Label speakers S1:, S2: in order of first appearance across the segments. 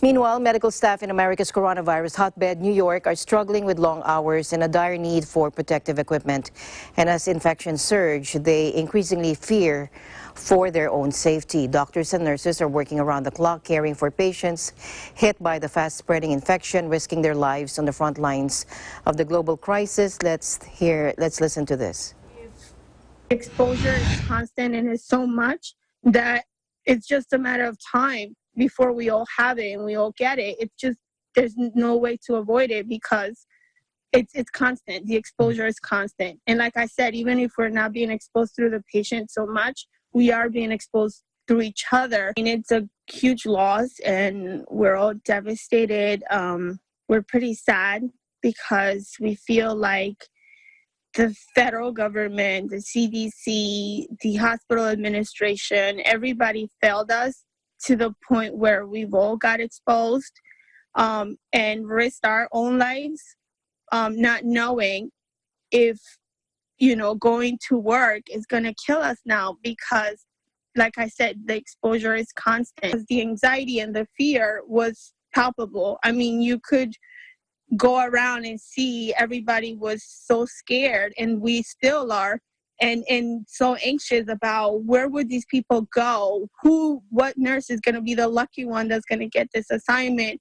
S1: Meanwhile, medical staff in America's coronavirus hotbed, New York, are struggling with long hours and a dire need for protective equipment. And as infections surge, they increasingly fear for their own safety. Doctors and nurses are working around the clock caring for patients hit by the fast-spreading infection, risking their lives on the front lines of the global crisis. Let's listen to this.
S2: Exposure is constant and it's so much that it's just a matter of time before we all have it and we all get it. It's just, there's no way to avoid it because it's constant. The exposure is constant. And like I said, even if we're not being exposed through the patient so much, we are being exposed through each other. And it's a huge loss and we're all devastated. We're pretty sad because we feel like the federal government, the CDC, the hospital administration, everybody failed us to the point where we've all got exposed and risked our own lives, not knowing if, going to work is going to kill us now because, like I said, the exposure is constant. The anxiety and the fear was palpable. I mean, you could go around and see everybody was so scared, and we still are, and so anxious about where would these people go, what nurse is going to be the lucky one that's going to get this assignment,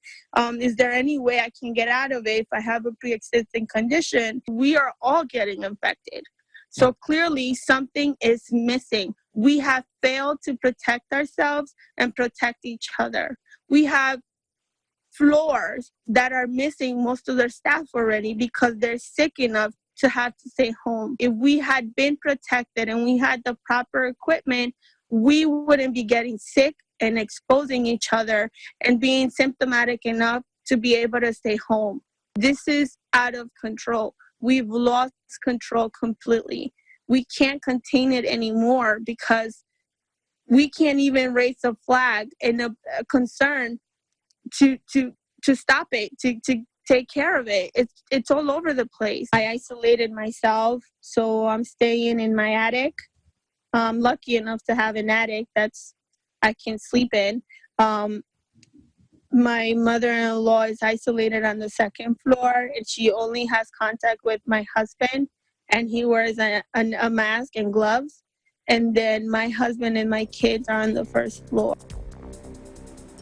S2: is there any way I can get out of it if I have a pre-existing condition? We are all getting infected, so clearly something is missing. We have failed to protect ourselves and protect each other. We have floors that are missing most of their staff already because they're sick enough to have to stay home. If we had been protected and we had the proper equipment, we wouldn't be getting sick and exposing each other and being symptomatic enough to be able to stay home. This is out of control. We've lost control completely. We can't contain it anymore because we can't even raise a flag and a concern to stop it, to take care of it. It's all over the place. I isolated myself, so I'm staying in my attic. I'm lucky enough to have an attic that's I can sleep in. My mother-in-law is isolated on the second floor, and she only has contact with my husband, and he wears a mask and gloves. And then my husband and my kids are on the first floor.